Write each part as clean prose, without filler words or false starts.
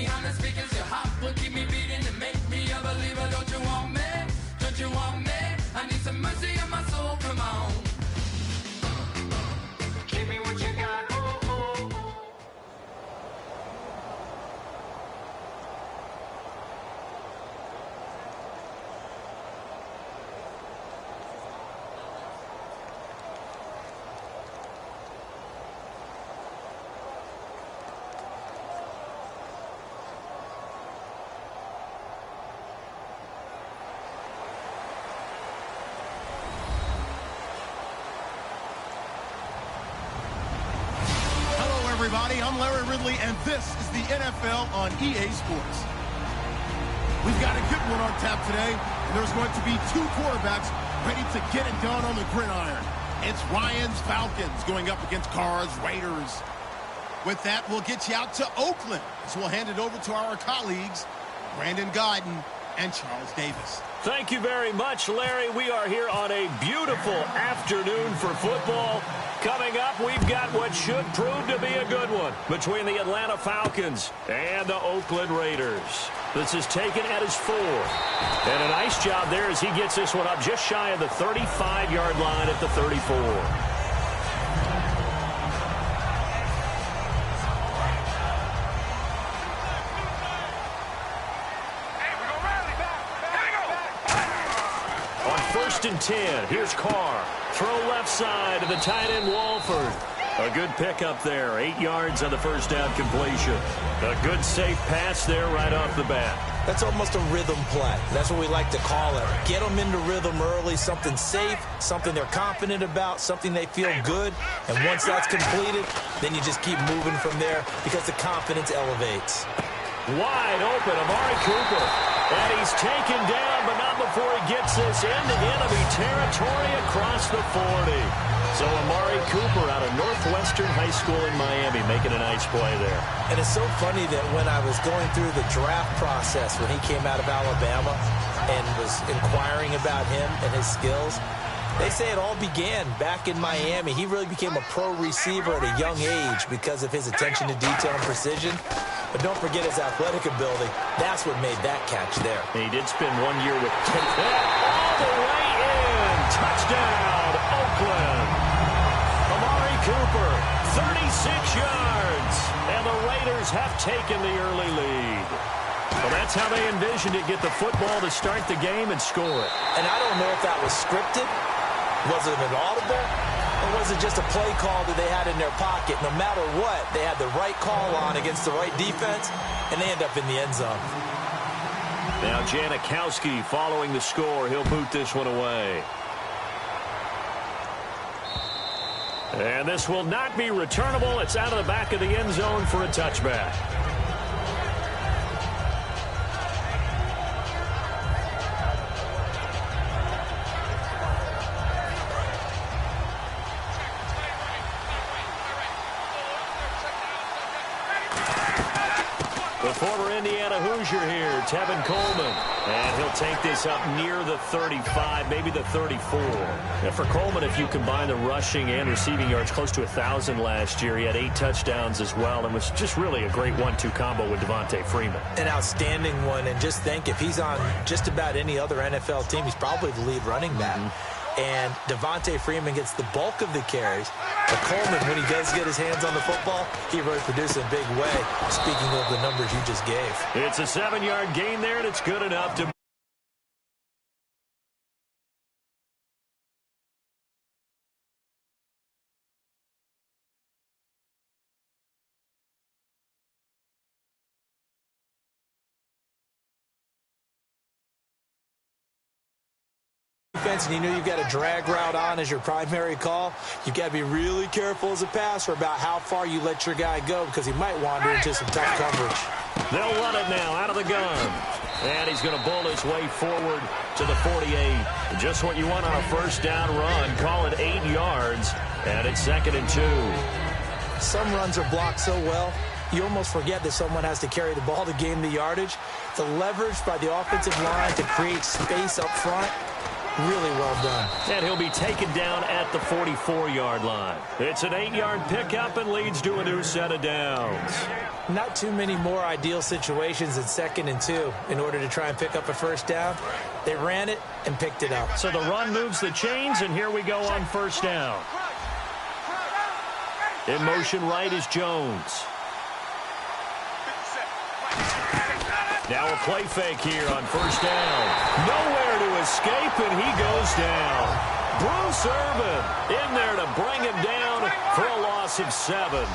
behind the speakers. Your heart will keep me beating and make me a believer. Don't you want me? Don't you want me? I need some mercy on my soul. Come on. Give me what you got. Everybody, I'm Larry Ridley, and this is the NFL on EA Sports. We've got a good one on tap today, and there's going to be two quarterbacks ready to get it done on the gridiron. It's Ryan's Falcons going up against Carr's Raiders. With that, we'll get you out to Oakland, so we'll hand it over to our colleagues, Brandon Godden and Charles Davis. Thank you very much, Larry. We are here on a beautiful afternoon for football. Coming up, we've got what should prove to be a good one between the Atlanta Falcons and the Oakland Raiders. This is taken at his 4. And a nice job there as he gets this one up just shy of the 35-yard line at the 34. And 10. Here's Carr. Throw left side to the tight end Walford. A good pickup there. 8 yards on the first down completion. A good safe pass there right off the bat. That's almost a rhythm play. That's what we like to call it. Get them into rhythm early, something safe, something they're confident about, something they feel good. And once that's completed, then you just keep moving from there because the confidence elevates. Wide open, Amari Cooper. And he's taken down, but not before he gets this into enemy territory across the 40. So Amari Cooper out of Northwestern High School in Miami making a nice play there. And it's so funny that when I was going through the draft process when he came out of Alabama and was inquiring about him and his skills, they say it all began back in Miami. He really became a pro receiver at a young age because of his attention to detail and precision. But don't forget his athletic ability. That's what made that catch there. He did spend 1 year with 10. All the way in. Touchdown, Oakland. Amari Cooper, 36 yards. And the Raiders have taken the early lead. Well, that's how they envisioned it. Get the football to start the game and score it. And I don't know if that was scripted. Was it an audible? Or was it just a play call that they had in their pocket? No matter what, they had the right call on against the right defense, and they end up in the end zone. Now Janikowski following the score. He'll boot this one away. And this will not be returnable. It's out of the back of the end zone for a touchback. The former Indiana Hoosier here, Tevin Coleman. And he'll take this up near the 35, maybe the 34. And for Coleman, if you combine the rushing and receiving yards, close to 1,000 last year. He had 8 touchdowns as well and was just really a great 1-2 combo with Devontae Freeman. An outstanding one. And just think, if he's on just about any other NFL team, he's probably the lead running back. And Devontae Freeman gets the bulk of the carries. But Coleman, when he does get his hands on the football, he really produces in a big way, speaking of the numbers you just gave. It's a 7-yard gain there, and it's good enough to... And you know you've got a drag route on as your primary call. You've got to be really careful as a passer about how far you let your guy go because he might wander into some tough coverage. They'll run it now out of the gun. And he's going to bull his way forward to the 48. Just what you want on a first down run. Call it 8 yards. And it's 2nd and 2. Some runs are blocked so well, you almost forget that someone has to carry the ball to gain the yardage. The leverage by the offensive line to create space up front. Really well done. And he'll be taken down at the 44-yard line. It's an 8-yard pickup and leads to a new set of downs. Not too many more ideal situations in 2nd and 2 in order to try and pick up a first down. They ran it and picked it up. So the run moves the chains, and here we go on first down. In motion right is Jones. Now a play fake here on first down. Nowhere to escape, and he goes down. Bruce Irvin in there to bring him down for a loss of 7.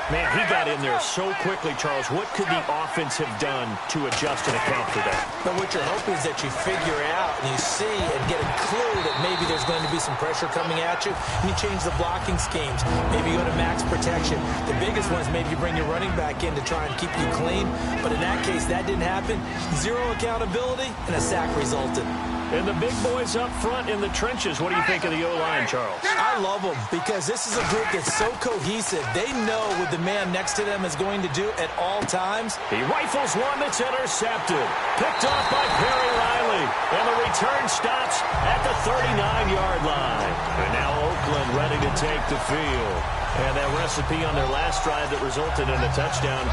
Man, he got in there so quickly, Charles. What could the offense have done to adjust and account for that? But what you're hoping is that you figure out and you see and get a clue that maybe there's going to be some pressure coming at you, and you change the blocking schemes. Maybe you go to max protection. The biggest one is maybe you bring your running back in to try and keep you clean. But in that case, that didn't happen. 0 accountability, and a sack resulted. And the big boys up front in the trenches. What do you think of the O-line, Charles? I love them because this is a group that's so cohesive. They know what the man next to them is going to do at all times. He rifles one that's intercepted. Picked off by Perry Riley. And the return stops at the 39-yard line. And now Oakland ready to take the field. And that recipe on their last drive that resulted in a touchdown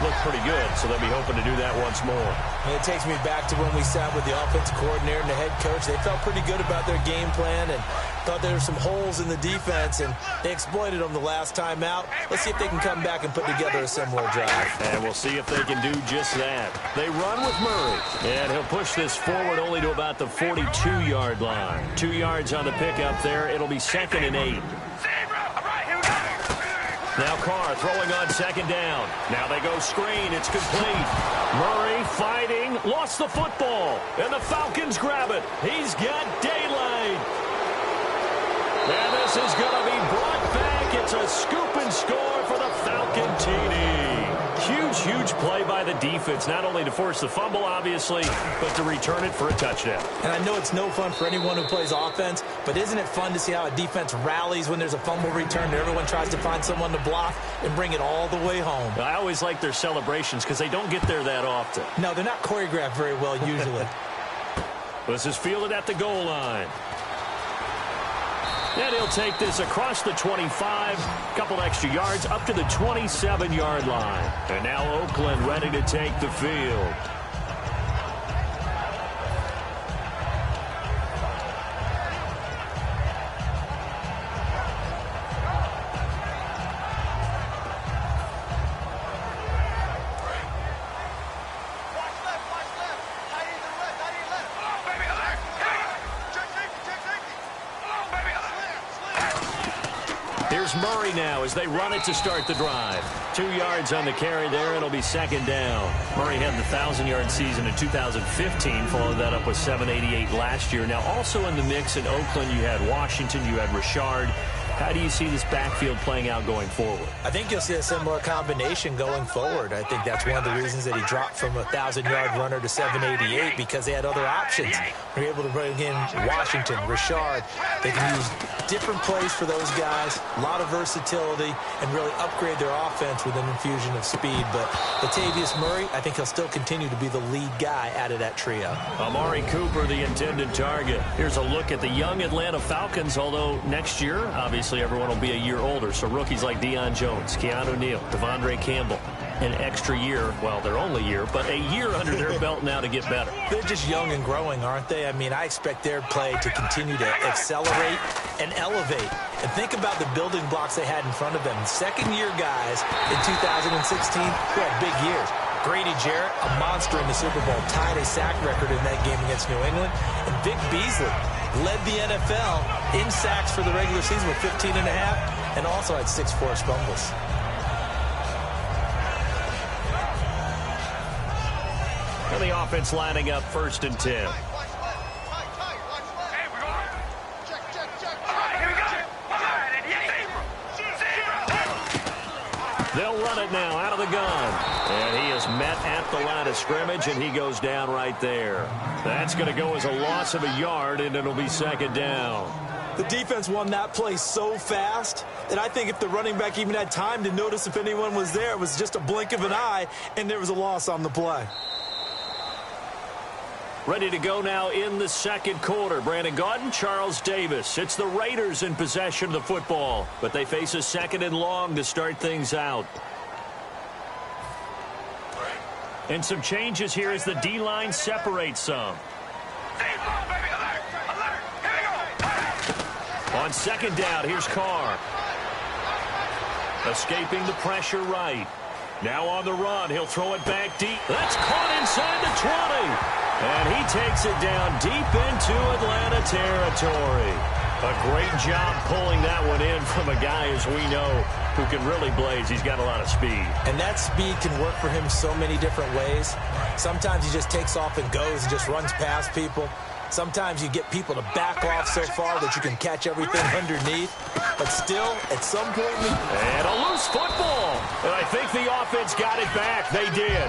looked pretty good, so they'll be hoping to do that once more. And it takes me back to when we sat with the offensive coordinator and the head coach. They felt pretty good about their game plan and thought there were some holes in the defense, and they exploited them the last time out. Let's see if they can come back and put together a similar drive. And we'll see if they can do just that. They run with Murray, and he'll push this forward only to about the 42-yard line. 2 yards on the pickup there. It'll be 2nd and 8. Now Carr throwing on 2nd down. Now they go screen. It's complete. Murray fighting. Lost the football. And the Falcons grab it. He's got daylight. And this is going to be brought back. It's a scoop and score for the Falcon TD. Huge play by the defense, not only to force the fumble, obviously, but to return it for a touchdown. And I know it's no fun for anyone who plays offense, but isn't it fun to see how a defense rallies when there's a fumble return and everyone tries to find someone to block and bring it all the way home? I always like their celebrations because they don't get there that often. No, they're not choreographed very well usually. This is fielded at the goal line. And he'll take this across the 25, couple extra yards, up to the 27-yard line. And now Oakland ready to take the field. Here's Murray now as they run it to start the drive. 2 yards on the carry there. It'll be 2nd down. Murray had the 1,000-yard season in 2015. Followed that up with 788 last year. Now also in the mix in Oakland, you had Washington, you had Richard. How do you see this backfield playing out going forward? I think you'll see a similar combination going forward. I think that's one of the reasons that he dropped from a 1,000-yard runner to 788 because they had other options. They're able to bring in Washington, Richard. They can use different plays for those guys, a lot of versatility, and really upgrade their offense with an infusion of speed. But Latavius Murray, I think he'll still continue to be the lead guy out of that trio. Amari Cooper, the intended target. Here's a look at the young Atlanta Falcons, although next year, obviously, everyone will be a year older. So rookies like Deion Jones, Keanu Neal, Devondre Campbell, an extra year, well, their only year, but a year under their belt now to get better. They're just young and growing, aren't they? I mean, I expect their play to continue to accelerate and elevate. And think about the building blocks they had in front of them. Second-year guys in 2016 who had big years. Grady Jarrett, a monster in the Super Bowl, tied a sack record in that game against New England. And Vic Beasley led the NFL in sacks for the regular season with 15.5 and also had 6 forced fumbles. And the offense lining up 1st and 10. They'll run it now out of the gun. And he is met at the line of scrimmage, and he goes down right there. That's going to go as a loss of a yard, and it'll be 2nd down. The defense won that play so fast that I think if the running back even had time to notice if anyone was there, it was just a blink of an eye, and there was a loss on the play. Ready to go now in the 2nd quarter. Brandon Gaudin, Charles Davis. It's the Raiders in possession of the football, but they face a 2nd and long to start things out. And some changes here as the D-line separates some. On second down, here's Carr. Escaping the pressure right. Now on the run, he'll throw it back deep. That's caught inside the 20. And he takes it down deep into Atlanta territory. A great job pulling that one in from a guy, as we know, who can really blaze. He's got a lot of speed. And that speed can work for him so many different ways. Sometimes he just takes off and goes and just runs past people. Sometimes you get people to back off so far that you can catch everything underneath. But still, at some point... And a loose football. And I think the offense got it back. They did.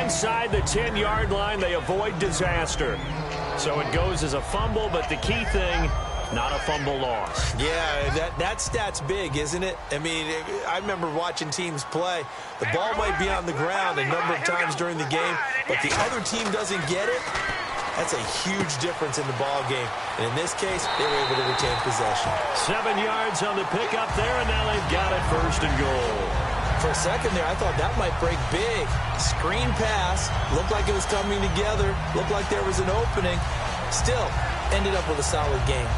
Inside the 10-yard line, they avoid disaster. So it goes as a fumble, but the key thing, not a fumble loss. Yeah, that stat's big, isn't it? I mean, I remember watching teams play. The ball might be on the ground a number of times during the game, but the other team doesn't get it. That's a huge difference in the ball game. And in this case, they were able to retain possession. 7 yards on the pickup there, and now they've got it first and goal. For a second there, I thought that might break big. Screen pass. Looked like it was coming together. Looked like there was an opening. Still, ended up with a solid game.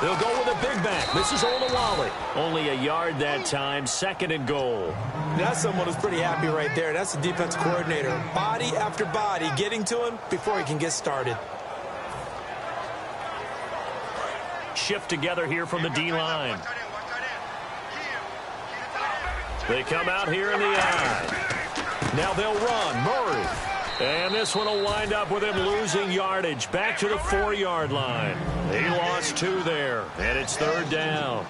They'll go with a big back. This is Olawale. Only a yard that time. Second and goal. That's someone who's pretty happy right there. That's the defense coordinator. Body after body getting to him before he can get started. Shift together here from the D-line. They come out here in the eye. Now they'll run. Murray. And this one will wind up with him losing yardage. Back to the 4-yard line. He lost 2 there, and it's third down.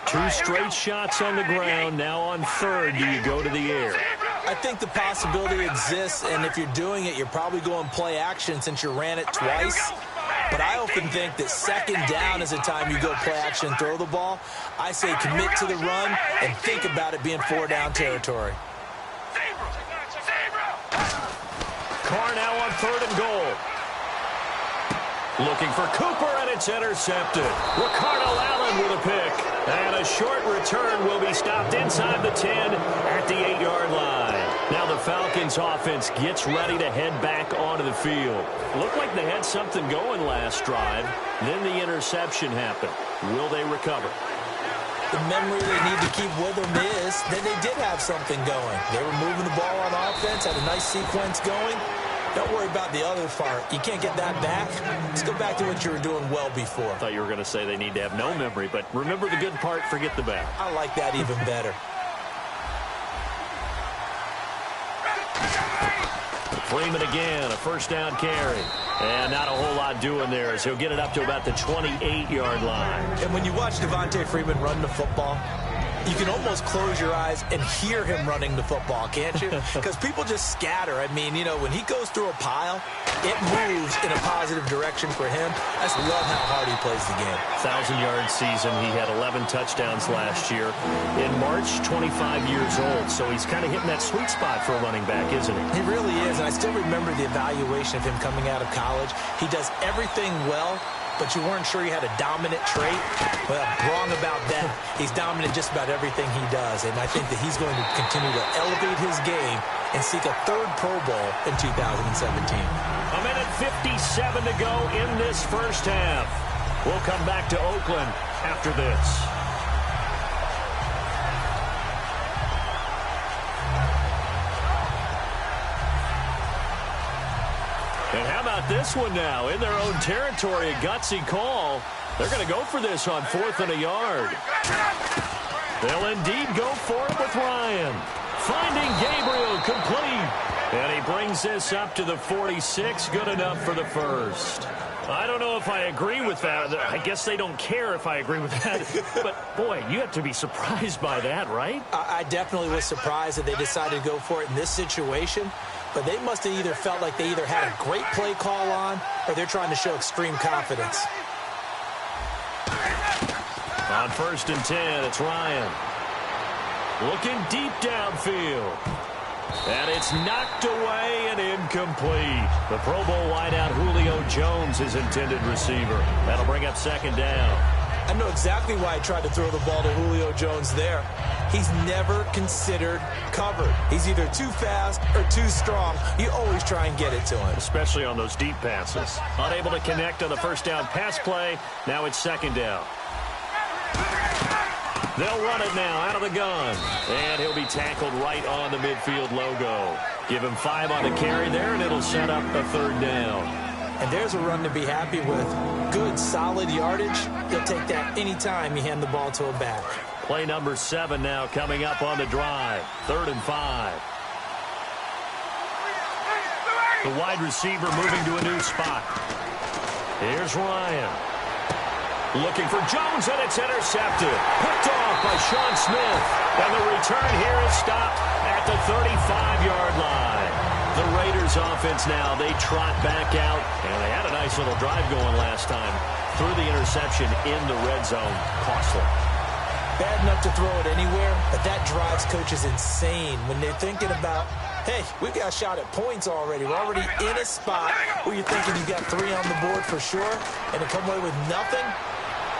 2 straight shots on the ground. Now on third, do you go to the air? I think the possibility exists, and if you're doing it, you're probably going play action since you ran it twice. But I often think that second down is the time you go play action and throw the ball. I say commit to the run and think about it being 4-down territory. Carr now on third and goal. Looking for Cooper, and it's intercepted. Ricardo Allen with a pick. And a short return will be stopped inside the 10 at the 8-yard line. Now the Falcons offense gets ready to head back onto the field. Looked like they had something going last drive. Then the interception happened. Will they recover? The memory they need to keep with them is that they did have something going. They were moving the ball on offense, had a nice sequence going. Don't worry about the other part. You can't get that back. Let's go back to what you were doing well before. I thought you were going to say they need to have no memory, but remember the good part, forget the bad. I like that even better. Freeman again, a first down carry. And not a whole lot doing there as he'll get it up to about the 28-yard line. And when you watch Devontae Freeman run the football, you can almost close your eyes and hear him running the football, can't you? Because people just scatter. I mean, you know, when he goes through a pile, it moves in a positive direction for him. I just love how hard he plays the game. 1,000-yard season. He had 11 touchdowns last year. In March, 25 years old. So he's kind of hitting that sweet spot for a running back, isn't he? He really is. And I still remember the evaluation of him coming out of college. He does everything well, but you weren't sure he had a dominant trait. Well, wrong about that. He's dominant just about everything he does, and I think that he's going to continue to elevate his game and seek a third Pro Bowl in 2017. A minute 57 to go in this first half. We'll come back to Oakland after this. And how about this one now? In their own territory, a gutsy call. They're going to go for this on 4th and a yard. They'll indeed go for it with Ryan. Finding Gabriel complete. And he brings this up to the 46. Good enough for the first. I don't know if I agree with that. I guess they don't care if I agree with that. But, boy, you have to be surprised by that, right? I definitely was surprised that they decided to go for it in this situation. But they must have either felt like they either had a great play call on or they're trying to show extreme confidence. On 1st and 10, it's Ryan. Looking deep downfield. And it's knocked away and incomplete. The Pro Bowl wideout Julio Jones, his intended receiver. That'll bring up second down. I know exactly why I tried to throw the ball to Julio Jones there. He's never considered covered. He's either too fast or too strong. You always try and get it to him. Especially on those deep passes. Unable to connect on the first down pass play. Now it's second down. They'll run it now out of the gun. And he'll be tackled right on the midfield logo. Give him 5 on the carry there, and it'll set up a third down. And there's a run to be happy with. Good, solid yardage. You'll take that anytime you hand the ball to a back. Play number 7 now coming up on the drive. 3rd and 5. The wide receiver moving to a new spot. Here's Ryan. Looking for Jones, and it's intercepted. Picked off by Sean Smith. And the return here is stopped at the 35-yard line. The Raiders offense now, they trot back out. And they had a nice little drive going last time. Threw the interception in the red zone. Costly. Bad enough to throw it anywhere, but that drives coaches insane when they're thinking about, hey, we've got a shot at points already. We're already in a spot where you're thinking you've got 3 on the board for sure, and to come away with nothing,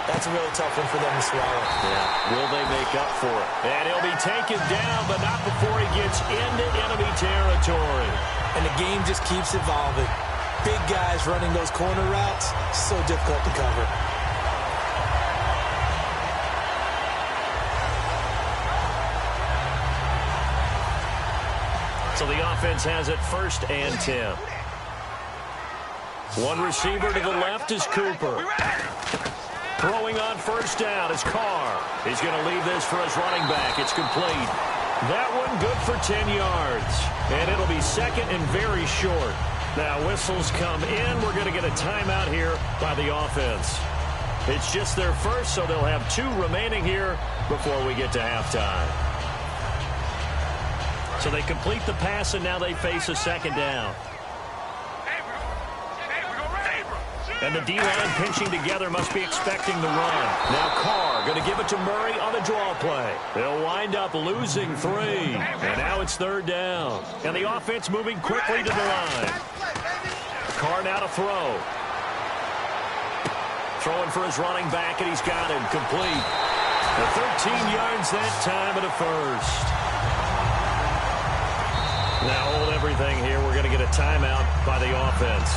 that's a really tough one for them to swallow. Yeah, will they make up for it? And he'll be taken down, but not before he gets into enemy territory. And the game just keeps evolving. Big guys running those corner routes, so difficult to cover. So the offense has it 1st and 10. One receiver to the left is Cooper. Throwing on 1st down is Carr. He's going to leave this for his running back. It's complete. That one good for 10 yards. And it'll be 2nd and very short. Now whistles come in. We're going to get a timeout here by the offense. It's just their first, so they'll have 2 remaining here before we get to halftime. So they complete the pass, and now they face a 2nd down. And the D-line pinching together must be expecting the run. Now Carr going to give it to Murray on the draw play. They'll wind up losing 3. And now it's 3rd down. And the offense moving quickly to the line. Carr now to throw. Throwing for his running back, and he's got him complete. The 13 yards that time and a 1st. Now hold everything here. We're going to get a timeout by the offense.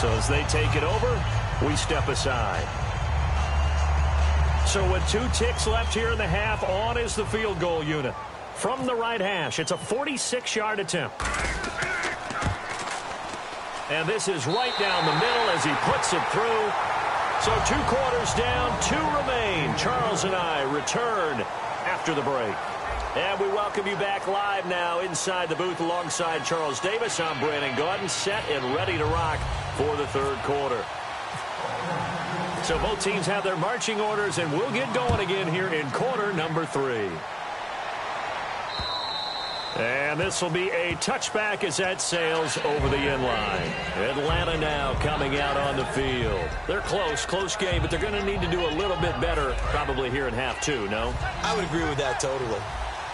So as they take it over, we step aside. So with 2 ticks left here in the half, on is the field goal unit. From the right hash, it's a 46-yard attempt. And this is right down the middle as he puts it through. So 2 quarters down, 2 remain. Charles and I return after the break. And we welcome you back live now inside the booth alongside Charles Davis. I'm Brandon Gaudin, set and ready to rock for the 3rd quarter. So both teams have their marching orders, and we'll get going again here in quarter number 3. And this will be a touchback as that sails over the end line. Atlanta now coming out on the field. They're close game, but they're going to need to do a little bit better probably here in half 2, no? I would agree with that totally.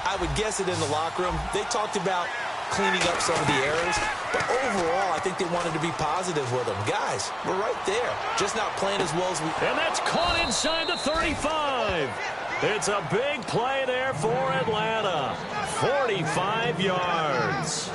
I would guess it in the locker room. They talked about cleaning up some of the errors, but overall, I think they wanted to be positive with them. Guys, we're right there, just not playing as well as we... And that's caught inside the 35. It's a big play there for Atlanta. 45 yards.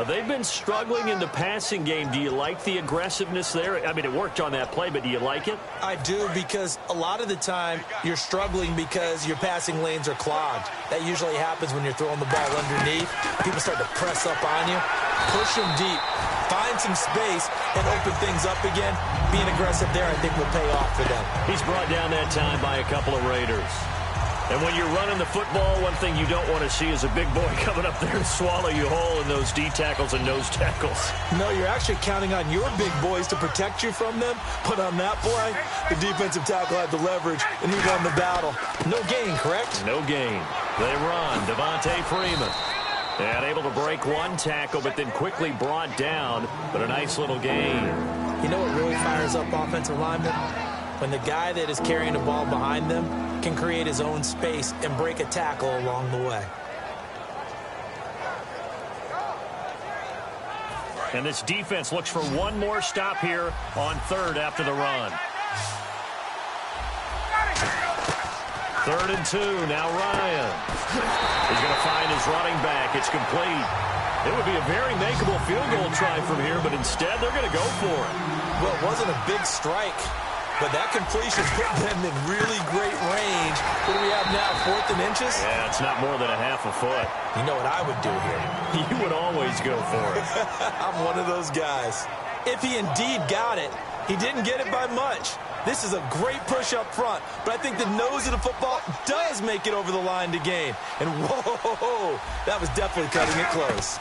They've been struggling in the passing game. Do you like the aggressiveness there? I mean, it worked on that play, but do you like it? I do, because a lot of the time you're struggling because your passing lanes are clogged. That usually happens when you're throwing the ball underneath. People start to press up on you. Push them deep. Find some space and open things up again. Being aggressive there, I think, will pay off for them. He's brought down that time by a couple of Raiders. And when you're running the football, one thing you don't want to see is a big boy coming up there and swallow you whole in those D tackles and nose tackles. No, you're actually counting on your big boys to protect you from them. But on that play, the defensive tackle had the leverage, and he won the battle. No gain, correct? No gain. They run. Devontae Freeman. And able to break 1 tackle, but then quickly brought down. But a nice little gain. You know what really fires up offensive linemen? When the guy that is carrying the ball behind them can create his own space and break a tackle along the way. And this defense looks for one more stop here on third after the run. 3rd and 2. Now Ryan. He's going to find his running back. It's complete. It would be a very makeable field goal try from here, but instead they're going to go for it. Well, it wasn't a big strike, but that completion put them in really great range. What do we have now, 4th and inches? Yeah, it's not more than a half a foot. You know what I would do here? You would always go for it. I'm one of those guys. If he indeed got it, he didn't get it by much. This is a great push up front, but I think the nose of the football does make it over the line to gain. And whoa, that was definitely cutting it close.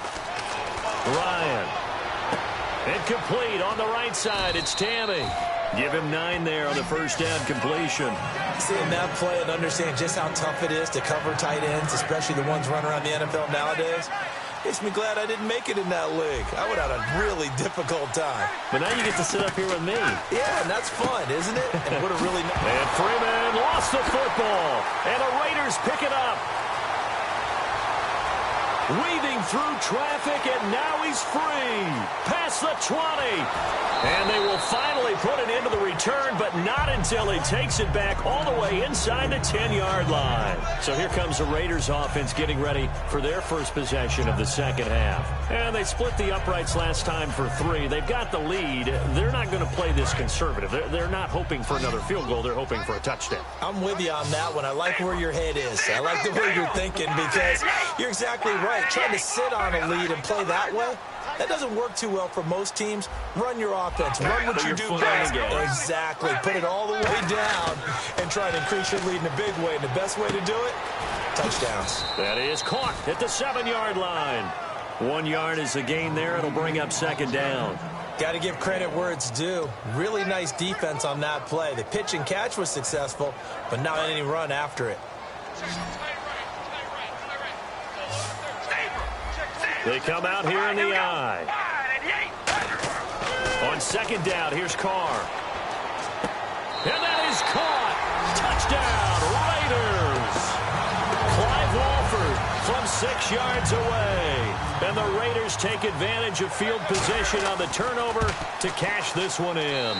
Ryan. Incomplete on the right side. It's Tammy. Give him 9 there on the first down completion. Seeing that play and understand just how tough it is to cover tight ends, especially the ones running around the NFL nowadays, makes me glad I didn't make it in that league. I would have had a really difficult time. But now you get to sit up here with me. Yeah, and that's fun, isn't it? And what a really... And Freeman lost the football. And the Raiders pick it up. Weaving through traffic, and now he's free. Past the 20. And they will finally put it into the return, but not until he takes it back all the way inside the 10-yard line. So here comes the Raiders offense getting ready for their first possession of the second half. And they split the uprights last time for 3. They've got the lead. They're not going to play this conservative. They're not hoping for another field goal. They're hoping for a touchdown. I'm with you on that one. I like where your head is. I like the way you're thinking because you're exactly right. Trying to sit on a lead and play that way, that doesn't work too well for most teams. Run your offense. Run what you do best. Exactly. Put it all the way down and try to increase your lead in a big way. And the best way to do it, touchdowns. That is caught at the 7-yard line. 1 yard is the gain there. It'll bring up second down. Got to give credit where it's due. Really nice defense on that play. The pitch and catch was successful, but not any run after it. They come out here in the eye. On second down, here's Carr. And that is caught. Touchdown, Raiders. Clive Walford from 6 yards away. And the Raiders take advantage of field position on the turnover to cash this one in.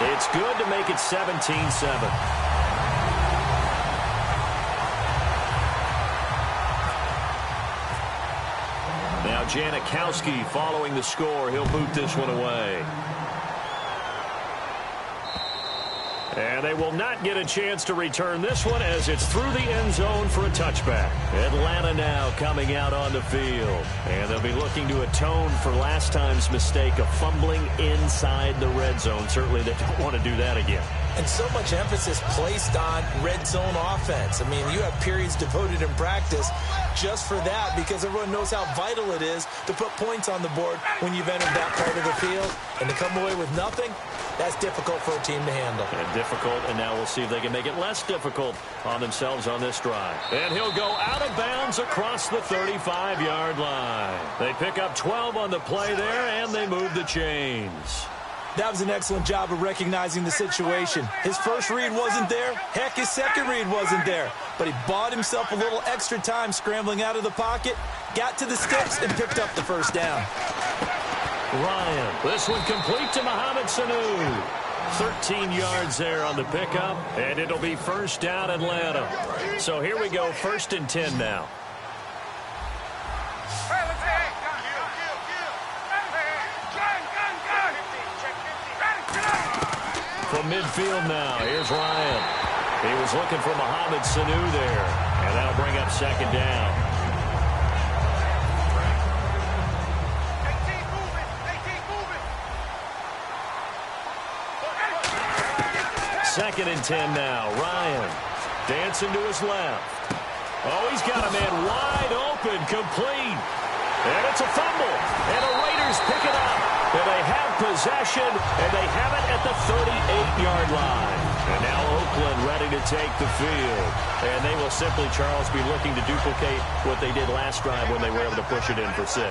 It's good to make it 17-7. Now Janikowski following the score. He'll boot this one away. And they will not get a chance to return this one as it's through the end zone for a touchback. Atlanta now coming out on the field. And they'll be looking to atone for last time's mistake of fumbling inside the red zone. Certainly they don't want to do that again. And so much emphasis placed on red zone offense. I mean, you have periods devoted in practice just for that because everyone knows how vital it is to put points on the board when you've entered that part of the field. And to come away with nothing, that's difficult for a team to handle. And difficult, and now we'll see if they can make it less difficult on themselves on this drive. And he'll go out of bounds across the 35-yard line. They pick up 12 on the play there, and they move the chains. That was an excellent job of recognizing the situation. His first read wasn't there. Heck, his second read wasn't there. But he bought himself a little extra time scrambling out of the pocket, got to the sticks, and picked up the first down. Ryan, this one complete to Mohamed Sanu. 13 yards there on the pickup, and it'll be first down Atlanta. So here we go, 1st and 10 now. From midfield now, here's Ryan. He was looking for Mohamed Sanu there, and that'll bring up second down. Second and 10 now. Ryan dancing to his left. Oh, he's got a man wide open, complete. And it's a fumble. And the Raiders pick it up. And they have possession, and they have it at the 38-yard line. And now Oakland ready to take the field. And they will simply, Charles, be looking to duplicate what they did last drive when they were able to push it in for 6.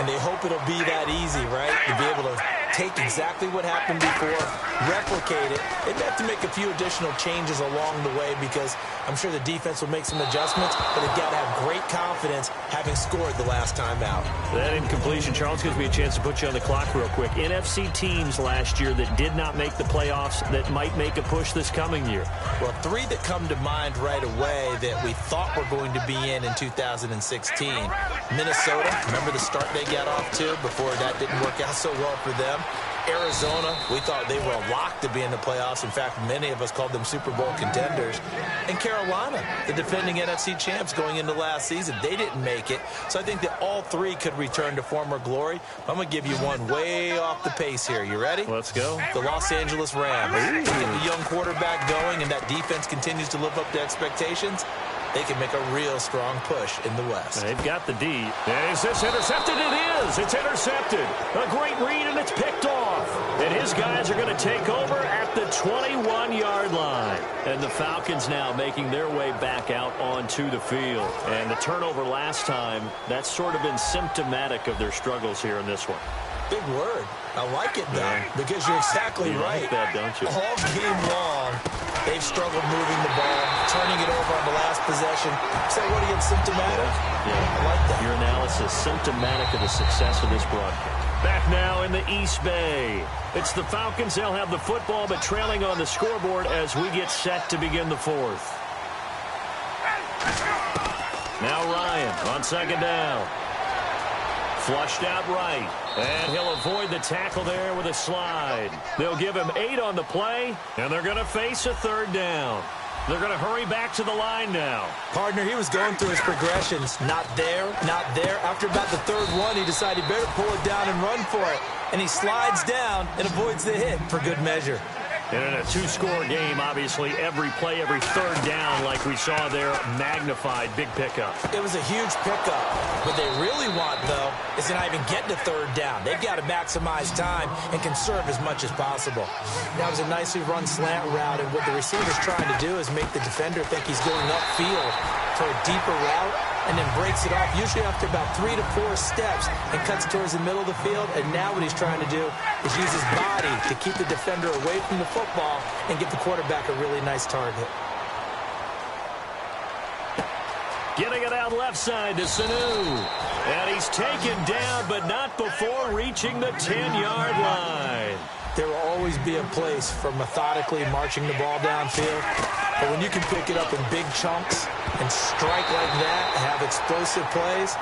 And they hope it'll be that easy, right? To be able to take exactly what happened before, replicate it. They may have to make a few additional changes along the way because I'm sure the defense will make some adjustments, but they've got to have great confidence having scored the last time out. That incompletion, Charles, gives me a chance to put you on the clock real quick. NFC teams last year that did not make the playoffs that might make a push this coming year. Well, three that come to mind right away that we thought were going to be in 2016. Minnesota, remember the start they got off to before that didn't work out so well for them. Arizona, we thought they were a lock to be in the playoffs. In fact, many of us called them Super Bowl contenders. And Carolina, the defending NFC champs going into last season, they didn't make it. So I think that all three could return to former glory. I'm going to give you one way off the pace here. You ready? Let's go. The Los Angeles Rams. Get the young quarterback going, and that defense continues to live up to expectations. They can make a real strong push in the West. They've got the D. Is this intercepted? It is. It's intercepted. A great read, and it's picked off. And his guys are going to take over at the 21-yard line. And the Falcons now making their way back out onto the field. And the turnover last time, that's sort of been symptomatic of their struggles here in this one. Big word. I like it, though, because you're exactly right. Like that, don't you? All game long, they've struggled moving the ball, turning it over on the last possession. Is that what again, symptomatic? Yeah, I like that. Your analysis, symptomatic of the success of this broadcast. Back now in the East Bay. It's the Falcons. They'll have the football, but trailing on the scoreboard as we get set to begin the fourth. Now Ryan on second down. Flushed out right, and he'll avoid the tackle there with a slide. They'll give him 8 on the play, and they're going to face a third down. They're going to hurry back to the line now. Partner, he was going through his progressions. Not there, not there. After about the third one, he decided he better pull it down and run for it. And he slides down and avoids the hit for good measure. And in a two-score game, obviously, every play, every third down, like we saw there, magnified, big pickup. It was a huge pickup. What they really want, though, is to not even get to third down. They've got to maximize time and conserve as much as possible. That was a nicely run slant route, and what the receiver's trying to do is make the defender think he's going upfield for a deeper route, and then breaks it off, usually after about 3 to 4 steps, and cuts towards the middle of the field. And now what he's trying to do is use his body to keep the defender away from the football and give the quarterback a really nice target. Getting it out left side to Sanu. And he's taken down, but not before reaching the 10-yard line. There will always be a place for methodically marching the ball downfield. But when you can pick it up in big chunks and strike like that, have explosive plays,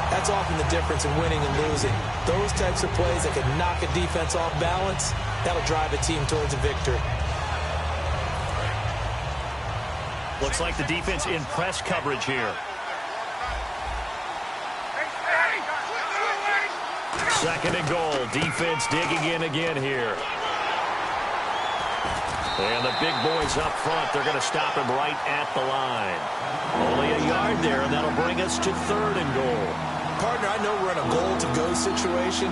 that's often the difference in winning and losing. Those types of plays that can knock a defense off balance, that'll drive a team towards a victory. Looks like the defense in press coverage here. Second and goal. Defense digging in again here. And the big boys up front, they're going to stop him right at the line. Only a yard there, and that'll bring us to third and goal. Partner, I know we're in a goal-to-go situation,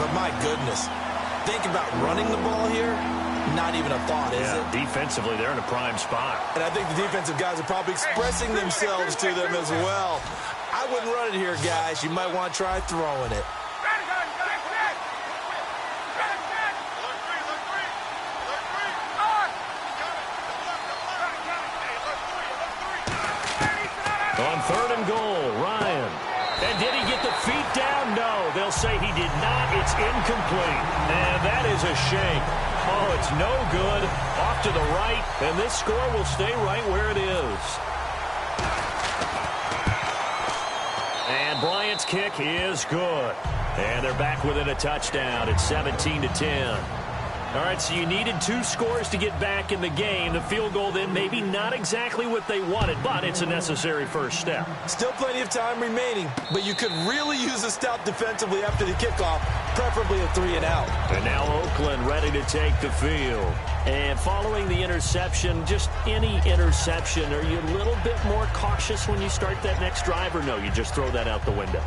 but my goodness, think about running the ball here, not even a thought, is it? Defensively, they're in a prime spot. And I think the defensive guys are probably expressing themselves to them as well. I wouldn't run it here, guys. You might want to try throwing it. On third and goal, Ryan. And did he get the feet down? No. They'll say he did not. It's incomplete. And that is a shame. Oh, it's no good. Off to the right. And this score will stay right where it is. And Bryant's kick is good. And they're back within a touchdown. It's 17-10. All right, so you needed 2 scores to get back in the game. The field goal then maybe not exactly what they wanted, but it's a necessary first step. Still plenty of time remaining, but you could really use a stop defensively after the kickoff, preferably a 3-and-out. And now Oakland ready to take the field. And following the interception, just any interception, are you a little bit more cautious when you start that next drive, or no, you just throw that out the window?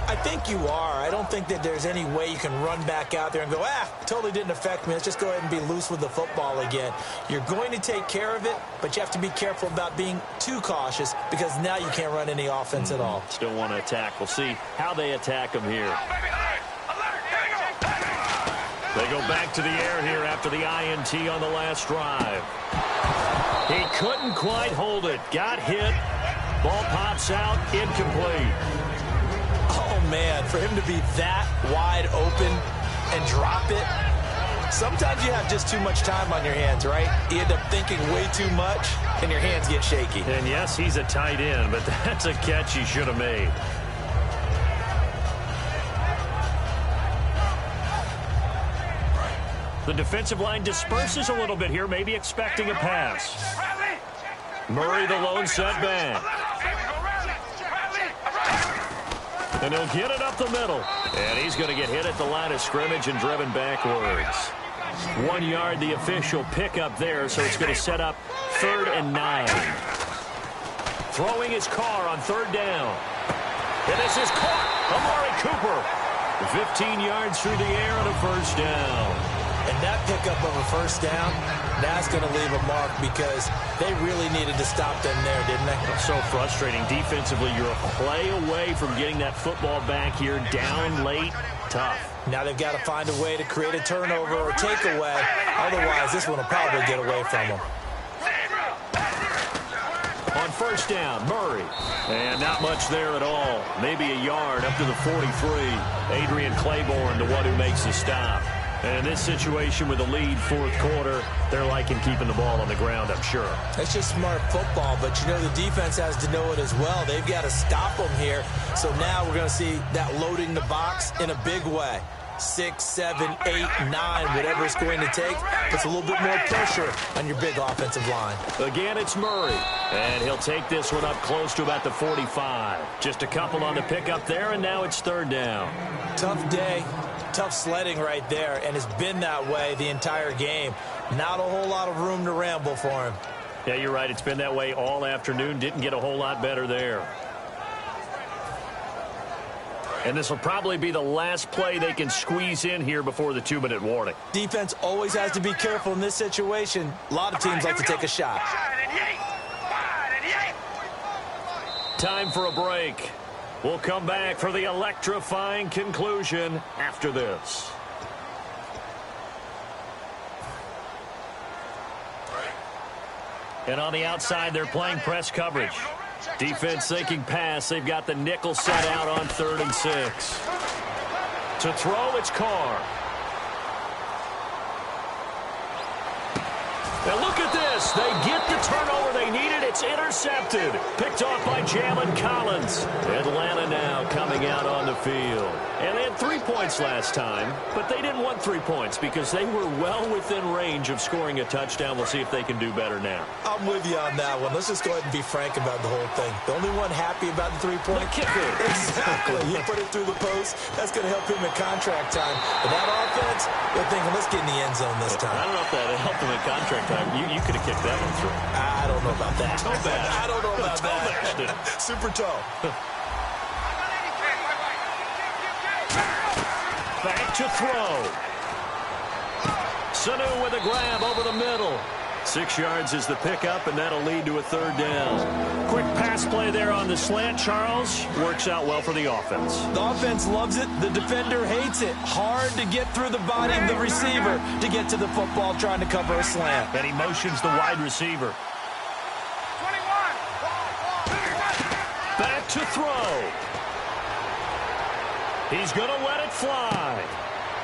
I think you are. I don't think that there's any way you can run back out there and go, totally didn't affect me. Let's just go ahead and be loose with the football again. You're going to take care of it, but you have to be careful about being too cautious because now you can't run any offense at all. Still want to attack. We'll see how they attack them here. They go back to the air here after the INT on the last drive. He couldn't quite hold it. Got hit. Ball pops out. Incomplete. Oh, man, for him to be that wide open and drop it. Sometimes you have just too much time on your hands, right? You end up thinking way too much, and your hands get shaky. And, yes, he's a tight end, but that's a catch he should have made. The defensive line disperses a little bit here, maybe expecting a pass. Murray, the lone setback. And he'll get it up the middle. And he's going to get hit at the line of scrimmage and driven backwards. 1 yard, the official pickup there, so it's going to set up 3rd and 9. Throwing his car on 3rd down. And this is caught. Amari Cooper. 15 yards through the air and a 1st down. And that pickup of a 1st down, that's going to leave a mark because they really needed to stop them there, didn't they? So frustrating. Defensively, you're a play away from getting that football back here. Down late, tough. Now they've got to find a way to create a turnover or takeaway. Otherwise, this one will probably get away from them. On 1st down, Murray. And not much there at all. Maybe a yard up to the 43. Adrian Claiborne, the one who makes the stop. And in this situation with a lead 4th quarter, they're liking keeping the ball on the ground, I'm sure. It's just smart football, but you know the defense has to know it as well. They've got to stop them here. So now we're going to see that loading the box in a big way. 6, 7, 8, 9, whatever it's going to take, puts a little bit more pressure on your big offensive line. Again, it's Murray. And he'll take this one up close to about the 45. Just a couple on the pickup there, and now it's 3rd down. Tough day. Tough sledding right there, and it's been that way the entire game. Not a whole lot of room to ramble for him. Yeah, you're right. It's been that way all afternoon. Didn't get a whole lot better there. And this will probably be the last play they can squeeze in here before the 2-minute warning. Defense always has to be careful in this situation. A lot of teams like to take a shot. Time for a break. We'll come back for the electrifying conclusion after this. And on the outside, they're playing press coverage. Defense thinking pass. They've got the nickel set out on 3rd and 6. To throw, it's Carr. And look at this. They get the turnover they needed. It's intercepted. Picked off by Jalen Collins. Atlanta now coming out on the field. And they had 3 points last time, but they didn't want 3 points because they were well within range of scoring a touchdown. We'll see if they can do better now. I'm with you on that one. Let's just go ahead and be frank about the whole thing. The only one happy about the 3-point kicker. Exactly. He put it through the post. That's going to help him in contract time. But that offense, they're thinking, let's get in the end zone this time. I don't know if that helped him in contract time. You could have kicked that one through. I don't know about that. Toe bash. I don't know about Toe bashed it. that. Super toe. Back to throw. Sanu with a grab over the middle. 6 yards is the pickup, and that'll lead to a 3rd down. Quick pass play there on the slant, Charles. Works out well for the offense. The offense loves it. The defender hates it. Hard to get through the body of the receiver to get to the football trying to cover a slant. And he motions the wide receiver. 21. Back to throw. He's going to let it fly.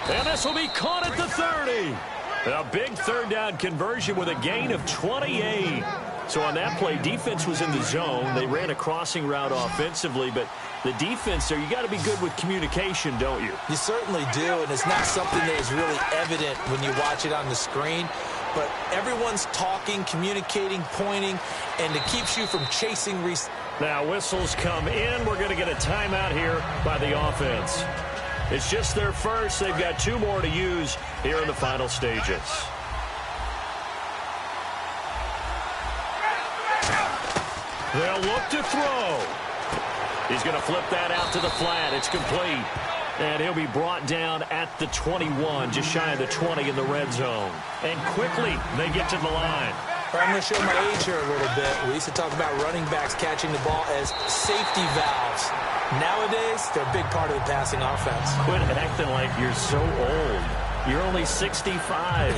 And this will be caught at the 30. A big 3rd down conversion with a gain of 28. So on that play, defense was in the zone. They ran a crossing route offensively, but the defense there, you got to be good with communication, don't you? You certainly do, and it's not something that is really evident when you watch it on the screen. But everyone's talking, communicating, pointing, and it keeps you from chasing. Now whistles come in. We're going to get a timeout here by the offense. It's just their first. They've got 2 more to use here in the final stages. They'll look to throw. He's going to flip that out to the flat. It's complete. And he'll be brought down at the 21, just shy of the 20 in the red zone. And quickly, they get to the line. I'm going to show my age here a little bit. We used to talk about running backs catching the ball as safety valves. Nowadays, they're a big part of the passing offense. Quit acting like you're so old. You're only 65.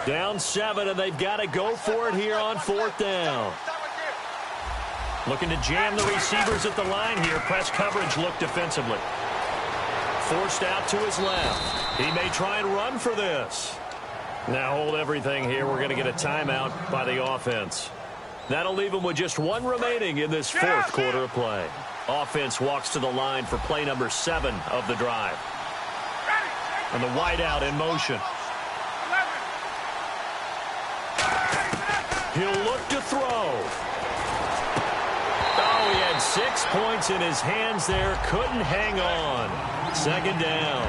Down 7, and they've got to go for it here on 4th down. Looking to jam the receivers at the line here. Press coverage look defensively. Forced out to his left. He may try and run for this. Now hold everything here. We're going to get a timeout by the offense. That'll leave him with just 1 remaining in this 4th quarter of play. Offense walks to the line for play number 7 of the drive. And the wideout in motion. He'll look to throw. Oh, he had 6 points in his hands there. Couldn't hang on. 2nd down.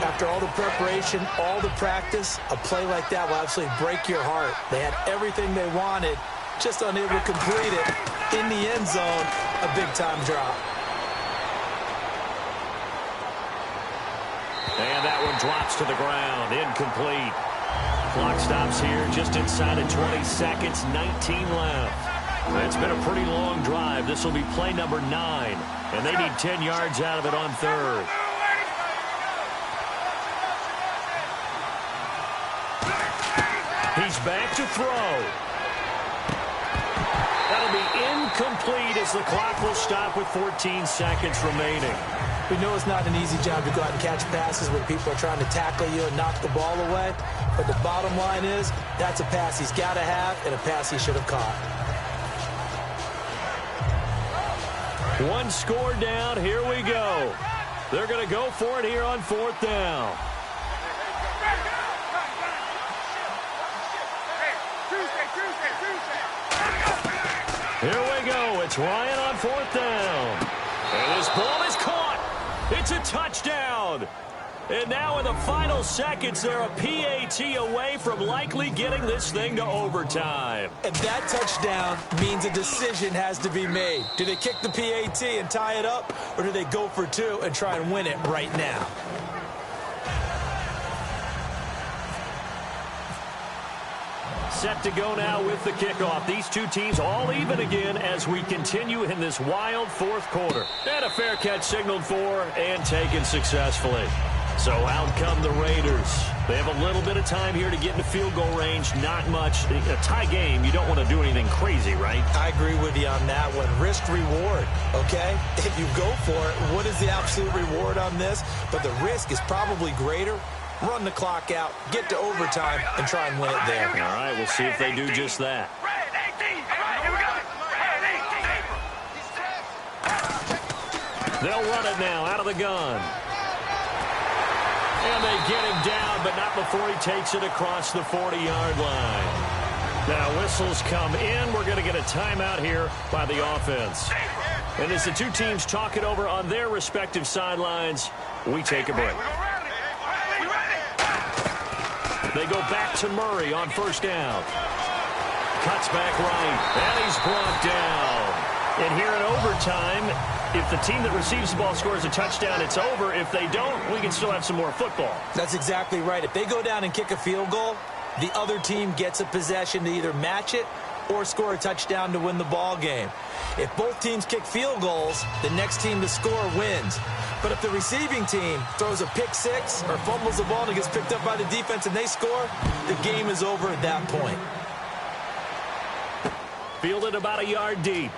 After all the preparation, all the practice, a play like that will absolutely break your heart. They had everything they wanted, just unable to complete it. In the end zone, a big-time drop. And that one drops to the ground. Incomplete. Clock stops here just inside of 20 seconds, 19 left. It's been a pretty long drive. This will be play number 9, and they need 10 yards out of it on 3rd. He's back to throw. That'll be incomplete as the clock will stop with 14 seconds remaining. We know it's not an easy job to go out and catch passes when people are trying to tackle you and knock the ball away. But the bottom line is, that's a pass he's got to have and a pass he should have caught. 1 score down. Here we go. They're going to go for it here on 4th down. Here we go. It's Ryan on 4th down. And this ball is caught. It's a touchdown. And now in the final seconds, they're a PAT away from likely getting this thing to overtime. And that touchdown means a decision has to be made. Do they kick the PAT and tie it up, or do they go for 2 and try and win it right now? Set to go now with the kickoff. These two teams all even again as we continue in this wild 4th quarter. And a fair catch signaled for and taken successfully. So out come the Raiders. They have a little bit of time here to get into field goal range. Not much. A tie game, you don't want to do anything crazy, right? I agree with you on that one. Risk reward, okay? If you go for it, what is the absolute reward on this? But the risk is probably greater. Run the clock out, get to overtime, and try and win it there. All right, we'll see if they do just that. They'll run it now out of the gun. And they get him down, but not before he takes it across the 40-yard line. Now whistles come in. We're going to get a timeout here by the offense. And as the two teams talk it over on their respective sidelines, we take a break. They go back to Murray on 1st down. Cuts back right, and he's brought down. And here in overtime, if the team that receives the ball scores a touchdown, it's over. If they don't, we can still have some more football. That's exactly right. If they go down and kick a field goal, the other team gets a possession to either match it or score a touchdown to win the ball game. If both teams kick field goals, the next team to score wins. But if the receiving team throws a pick 6 or fumbles the ball and it gets picked up by the defense and they score, the game is over at that point. Fielded about a yard deep.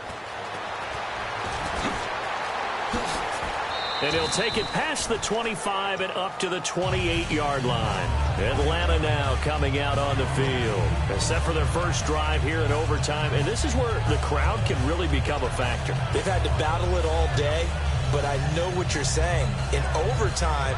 And he'll take it past the 25 and up to the 28-yard line. Atlanta now coming out on the field. Set for their first drive here in overtime. And this is where the crowd can really become a factor. They've had to battle it all day, but I know what you're saying. In overtime,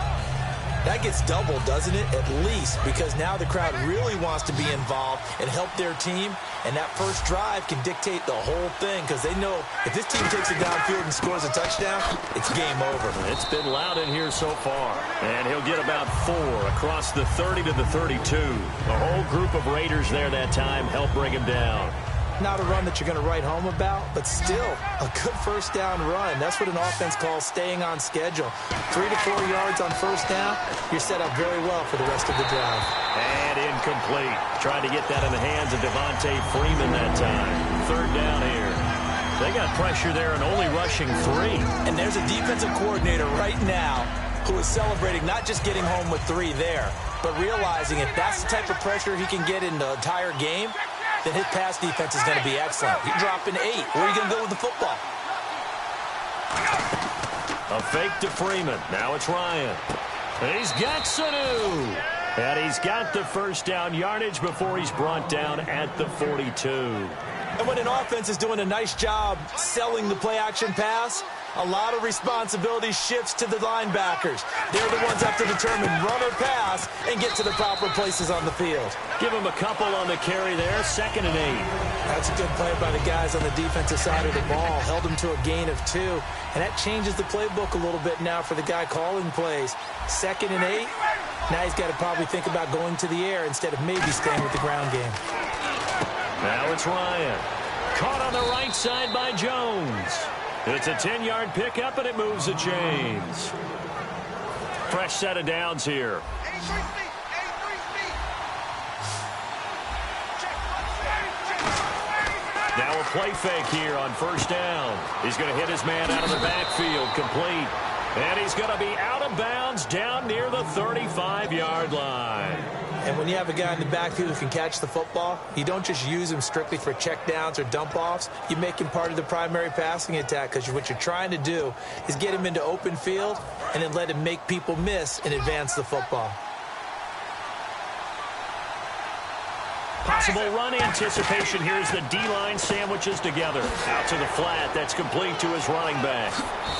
that gets doubled, doesn't it? At least, because now the crowd really wants to be involved and help their team. And that first drive can dictate the whole thing because they know if this team takes it downfield and scores a touchdown, it's game over. It's been loud in here so far. And he'll get about 4 across the 30 to the 32. The whole group of Raiders there that time helped bring him down. Not a run that you're going to write home about, but still a good first down run. That's what an offense calls staying on schedule. 3 to 4 yards on first down, you're set up very well for the rest of the drive. And incomplete. Trying to get that in the hands of Devontae Freeman that time. Third down here. They got pressure there and only rushing 3. And there's a defensive coordinator right now who is celebrating not just getting home with 3 there, but realizing if that's the type of pressure he can get in the entire game, then his pass defense is going to be excellent. You're dropping 8. Where are you going to go with the football? A fake to Freeman. Now it's Ryan. He's got Sanu. And he's got the first down yardage before he's brought down at the 42. And when an offense is doing a nice job selling the play-action pass, a lot of responsibility shifts to the linebackers. They're the ones that have to determine run or pass and get to the proper places on the field. Give him a couple on the carry there, 2nd and 8. That's a good play by the guys on the defensive side of the ball. Held them to a gain of 2, and that changes the playbook a little bit now for the guy calling plays. 2nd and 8, now he's got to probably think about going to the air instead of maybe staying with the ground game. Now it's Ryan. Caught on the right side by Jones. It's a 10-yard pickup, and it moves the chains. Fresh set of downs here. Now a play fake here on first down. He's going to hit his man out of the backfield, complete. And he's going to be out of bounds down near the 35-yard line. And when you have a guy in the backfield who can catch the football, you don't just use him strictly for check downs or dump offs. You make him part of the primary passing attack, because what you're trying to do is get him into open field and then let him make people miss and advance the football. Possible run anticipation. Here's the D-line sandwiches together. Out to the flat. That's complete to his running back.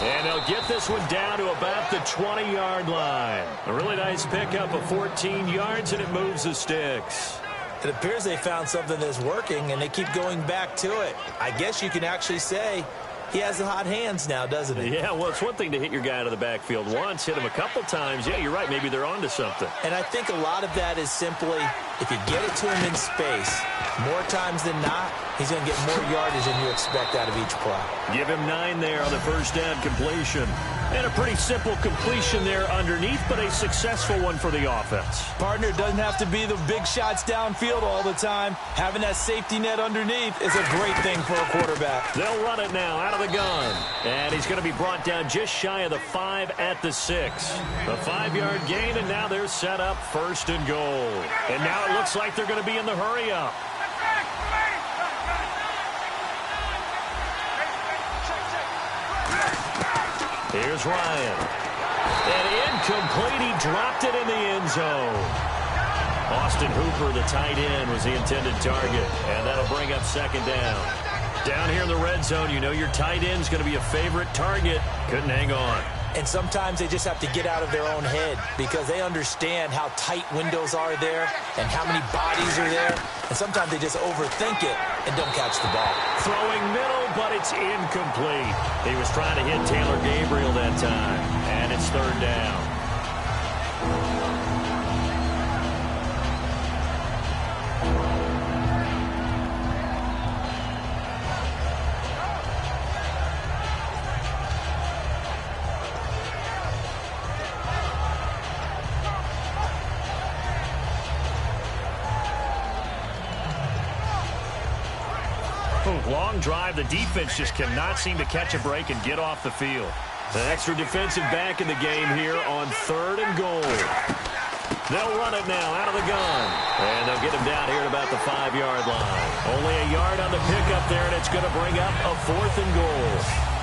And they'll get this one down to about the 20-yard line. A really nice pickup of 14 yards, and it moves the sticks. It appears they found something that's working, and they keep going back to it. I guess you can actually say he has the hot hands now, doesn't he? Yeah, well, it's one thing to hit your guy out of the backfield once, hit him a couple times. Yeah, you're right. Maybe they're onto something. And I think a lot of that is simply if you get it to him in space, more times than not, he's going to get more yardage than you expect out of each play. Give him 9 there on the first down completion. And a pretty simple completion there underneath, but a successful one for the offense. Partner, doesn't have to be the big shots downfield all the time. Having that safety net underneath is a great thing for a quarterback. They'll run it now out of the gun. And he's going to be brought down just shy of the 5 at the 6. A 5-yard gain, and now they're set up 1st and goal. And now it looks like they're going to be in the hurry-up. Here's Ryan. And incomplete. He dropped it in the end zone. Austin Hooper, the tight end, was the intended target. And that'll bring up 2nd down. Down here in the red zone, you know your tight end's going to be a favorite target. Couldn't hang on. And sometimes they just have to get out of their own head because they understand how tight windows are there and how many bodies are there. And sometimes they just overthink it and don't catch the ball. Throwing middle, but it's incomplete. He was trying to hit Taylor Gabriel that time. And it's 3rd down. Long drive. The defense just cannot seem to catch a break and get off the field. An extra defensive back in the game here on 3rd and goal. They'll run it now out of the gun. And they'll get him down here at about the 5-yard line. Only a yard on the pickup there, and it's going to bring up a 4th and goal.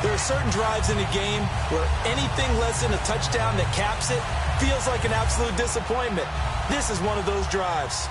There are certain drives in the game where anything less than a touchdown that caps it feels like an absolute disappointment. This is one of those drives.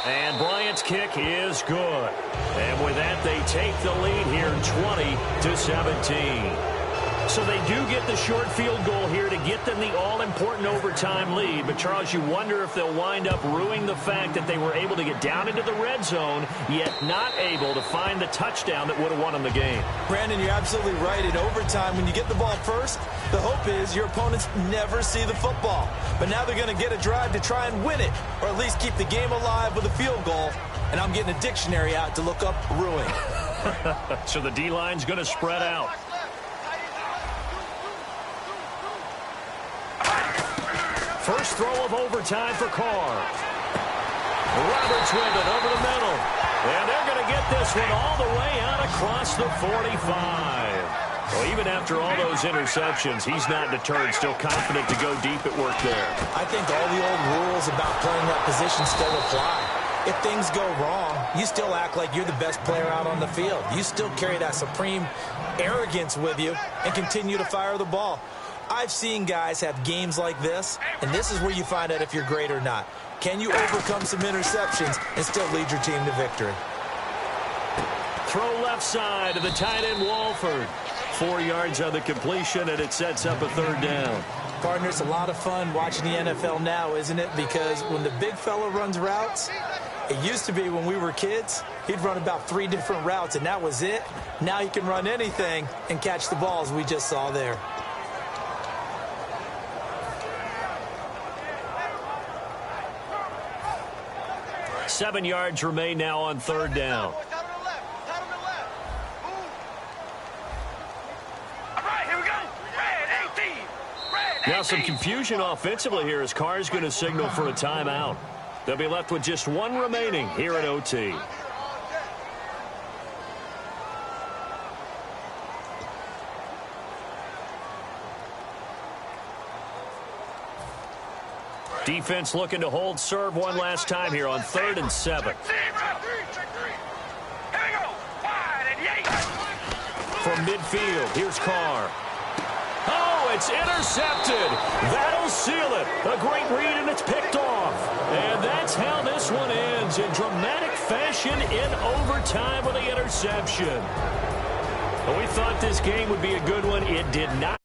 And Bryant's kick is good. And with that, they take the lead here 20-17. So they do get the short field goal here to get them the all-important overtime lead. But, Charles, you wonder if they'll wind up ruining the fact that they were able to get down into the red zone, yet not able to find the touchdown that would have won them the game. Brandon, you're absolutely right. In overtime, when you get the ball first, the hope is your opponents never see the football. But now they're going to get a drive to try and win it, or at least keep the game alive with a field goal. And I'm getting a dictionary out to look up ruin. So the D-line's going to spread out. First throw of overtime for Carr. Roberts with it over the middle. And they're going to get this one all the way out across the 45. Well, even after all those interceptions, he's not deterred, still confident to go deep at work there. I think all the old rules about playing that position still apply. If things go wrong, you still act like you're the best player out on the field. You still carry that supreme arrogance with you and continue to fire the ball. I've seen guys have games like this, and this is where you find out if you're great or not. Can you overcome some interceptions and still lead your team to victory? Throw left side to the tight end, Walford. 4 yards on the completion, and it sets up a third down. Partner, it's a lot of fun watching the NFL now, isn't it? Because when the big fella runs routes, it used to be when we were kids, he'd run about 3 different routes, and that was it. Now he can run anything and catch the balls we just saw there. Seven yards remain now on third down. Now some confusion offensively here as Carr's going to signal for a timeout. They'll be left with just one remaining here at OT. Defense looking to hold serve one last time here on 3rd and 7. From midfield, here's Carr. Oh, it's intercepted. That'll seal it. A great read, and it's picked off. And that's how this one ends in dramatic fashion in overtime with the interception. Well, we thought this game would be a good one. It did not.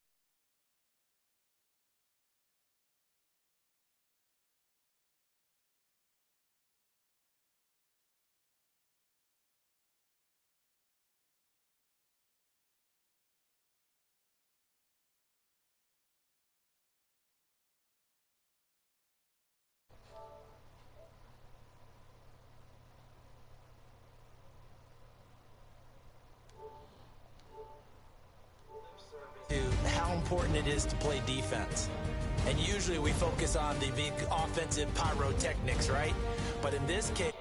How important it is to play defense. And usually we focus on the big offensive pyrotechnics, right? But in this case...